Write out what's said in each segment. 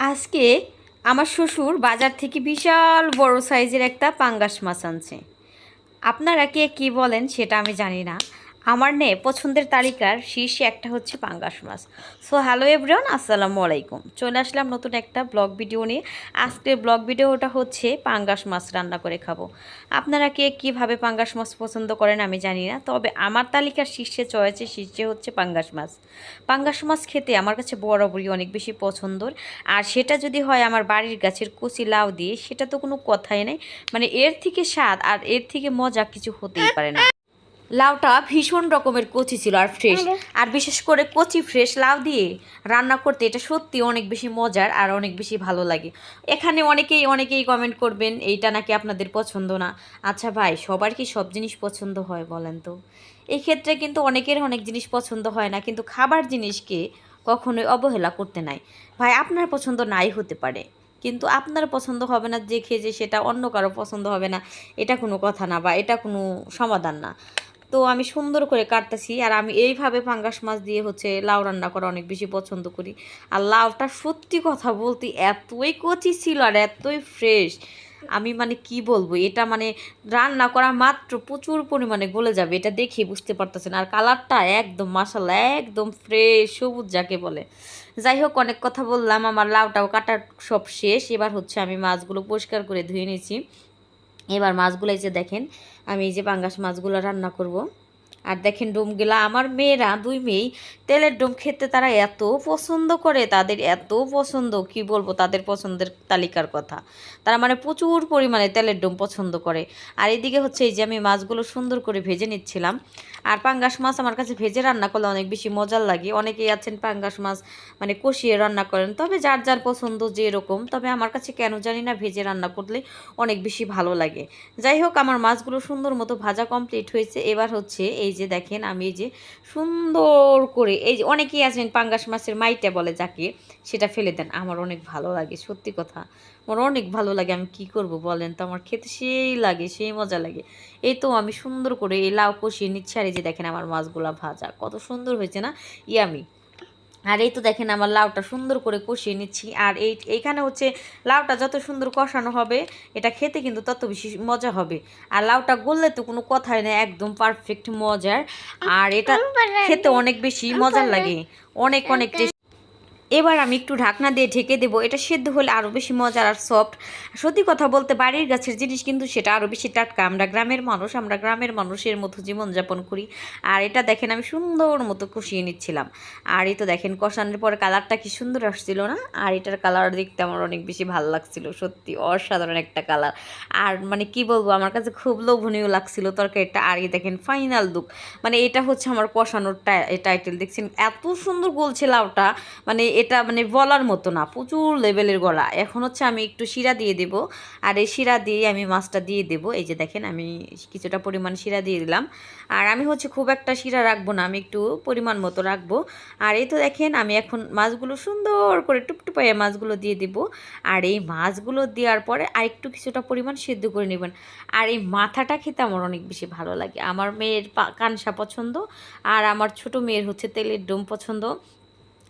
আজকে আমার শ্বশুর বাজার থেকে বিশাল বড় সাইজের একটা পাঙ্গাস মাছ আনছে। আপনারা কে কী বলেন সেটা আমি জানি না। আমার পছন্দের তালিকার শীর্ষে একটা হচ্ছে পাঙ্গাস মাছ। সো হ্যালো এভরিওয়ান, আসসালামু আলাইকুম। চলে আসলাম নতুন একটা ব্লগ ভিডিও নিয়ে। আজকের ব্লগ ভিডিওটা হচ্ছে পাঙ্গাস মাছ রান্না করে খাবো। আপনারা কে কীভাবে পাঙ্গাস মাছ পছন্দ করেন আমি জানি না, তবে আমার তালিকার শীর্ষে হচ্ছে পাঙ্গাস মাছ। পাঙ্গাস মাছ খেতে আমার কাছে বরাবরই অনেক বেশি পছন্দর। আর সেটা যদি হয় আমার বাড়ির গাছের কচি লাউ দিয়ে, সেটা তো কোনো কথাই নেই। মানে এর থেকে স্বাদ আর এর থেকে মজা কিছু হতেই পারে না। লাউটা ভীষণ রকমের কচি ছিল আর ফ্রেশ, আর বিশেষ করে কচি ফ্রেশ লাউ দিয়ে রান্না করতে এটা সত্যি অনেক বেশি মজার আর অনেক বেশি ভালো লাগে। এখানে অনেকেই কমেন্ট করবেন এইটা নাকি আপনাদের পছন্দ না। আচ্ছা ভাই, সবার কি সব জিনিস পছন্দ হয় বলেন তো? এই ক্ষেত্রে কিন্তু অনেকের অনেক জিনিস পছন্দ হয় না, কিন্তু খাবার জিনিসকে কখনোই অবহেলা করতে নাই। ভাই, আপনার পছন্দ নাই হতে পারে, কিন্তু আপনার পছন্দ হবে না দেখে যে সেটা অন্য কারো পছন্দ হবে না, এটা কোনো কথা না বা এটা কোনো সমাধান না। তো আমি সুন্দর করে কাটতেছি, আর আমি এইভাবে পাঙ্গাস মাছ দিয়ে হচ্ছে লাউ রান্না করা অনেক বেশি পছন্দ করি। আর লাউটা সত্যি কথা বলতে এতই কচি ছিল আর এতই ফ্রেশ, আমি মানে কি বলবো, এটা মানে রান্না করা মাত্র প্রচুর পরিমাণে গলে যাবে, এটা দেখে বুঝতে পারতেছেন। আর কালারটা একদম মাশাআল্লাহ, একদম ফ্রেশ সবুজ যাকে বলে। যাই হোক, অনেক কথা বললাম, আমার লাউটাও কাটার সব শেষ। এবার হচ্ছে আমি মাছগুলো পরিষ্কার করে ধুয়ে নিয়েছি। এবার মাছগুলো এই যে দেখেন, আমি এই যে পাঙ্গাস মাছগুলো রান্না করব। আর দেখেন ডোমগুলা, আমার মেয়েরা দুই মেয়েই তেলের ডোম খেতে তারা এত পছন্দ করে, তাদের এত পছন্দ কি বলবো, তাদের পছন্দের তালিকার কথা। তারা মানে প্রচুর পরিমাণে তেলের ডোম পছন্দ করে। আর এদিকে হচ্ছে এই যে আমি মাছগুলো সুন্দর করে ভেজে নিচ্ছিলাম। আর পাঙ্গাস মাছ আমার কাছে ভেজে রান্না করলে অনেক বেশি মজার লাগে। অনেকেই আছেন পাঙ্গাস মাছ মানে কষিয়ে রান্না করেন, তবে যার যার পছন্দ যে এরকম, তবে আমার কাছে কেন জানি না ভেজে রান্না করলে অনেক বেশি ভালো লাগে। যাই হোক, আমার মাছগুলো সুন্দর মতো ভাজা কমপ্লিট হয়েছে। এবার হচ্ছে এই যে দেখেন, আমি এই যে সুন্দর করে, এই যে অনেকেই আছেন পাঙ্গাস মাছের মাইটা বলে যাকে, সেটা ফেলে দেন। আমার অনেক ভালো লাগে, সত্যি কথা আমার অনেক ভালো লাগে। আমি কি করব বলেন তো, আমার খেতে সেই লাগে, সেই মজা লাগে। এই তো আমি সুন্দর করে এই লাউ কষিয়ে নিচ্ছি। আর এই যে দেখেন আমার মাছগুলা ভাজা কত সুন্দর হয়েছে না, ইয়ামি। আর এই তো দেখেন আমার লাউটা সুন্দর করে কষিয়ে নিচ্ছি। আর এইখানে হচ্ছে লাউটা যত সুন্দর কষানো হবে, এটা খেতে কিন্তু তত বেশি মজা হবে। আর লাউটা গললে তো কোনো কথাই নেই, একদম পারফেক্ট মজার। আর এটা খেতে অনেক বেশি মজার লাগে, অনেক অনেক টেস্টি। এবার আমি একটু ঢাকনা দিয়ে ঢেকে দেবো। এটা সেদ্ধ হলে আরও বেশি মজার আর সফট। সত্যি কথা বলতে বাড়ির গাছের জিনিস কিন্তু সেটা আরও বেশি টাটকা। আমরা গ্রামের মানুষের মতো জীবনযাপন করি। আর এটা দেখেন আমি সুন্দর মতো কষিয়ে নিচ্ছিলাম। আর এই তো দেখেন কষানোর পরে কালারটা কি সুন্দর আসছিল না? আর এটার কালার দেখতে আমার অনেক বেশি ভালো লাগছিল, সত্যি অসাধারণ একটা কালার। আর মানে কি বলবো, আমার কাছে খুব লোভনীয় লাগছিল তরকারিটা। আর এই দেখেন ফাইনাল লুক, মানে এটা হচ্ছে আমার কষানোর টাইটেল। দেখছেন এত সুন্দর গলছে লাউটা, মানে এটা মানে বলার মতো না, প্রচুর লেভেলের গলা। এখন হচ্ছে আমি একটু শিরা দিয়ে দেব। আর এই শিরা দিয়ে আমি মাছটা দিয়ে দেব। এই যে দেখেন আমি কিছুটা পরিমাণ শিরা দিয়ে দিলাম। আর আমি হচ্ছে খুব একটা শিরা রাখবো না, আমি একটু পরিমাণ মতো রাখবো। আর এই তো দেখেন আমি এখন মাছগুলো সুন্দর করে টুপটুপাইয়ে মাছগুলো দিয়ে দেব। আর এই মাছগুলো দেওয়ার পরে আর একটু কিছুটা পরিমাণ সেদ্ধ করে নেবেন। আর এই মাথাটা খেতে আমার অনেক বেশি ভালো লাগে। আমার মেয়ের কানসা পছন্দ, আর আমার ছোট মেয়ের হচ্ছে তেলের ডোম পছন্দ।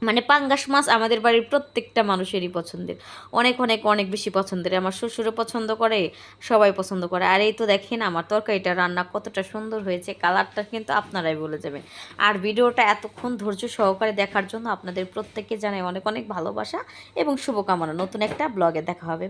মানে পাঙ্গাস মাছ আমাদের বাড়ির প্রত্যেকটা মানুষেরই পছন্দের, অনেক অনেক অনেক বেশি পছন্দের। আমার শ্বশুরও পছন্দ করে, সবাই পছন্দ করে। আর এই তো দেখেন আমার তরকারিটা রান্না কতটা সুন্দর হয়েছে, কালারটা কিন্তু আপনারাই বলে যাবেন। আর ভিডিওটা এতক্ষণ ধৈর্য সহকারে দেখার জন্য আপনাদের প্রত্যেককে জানাই অনেক অনেক ভালোবাসা এবং শুভকামনা। নতুন একটা ব্লগে দেখা হবে।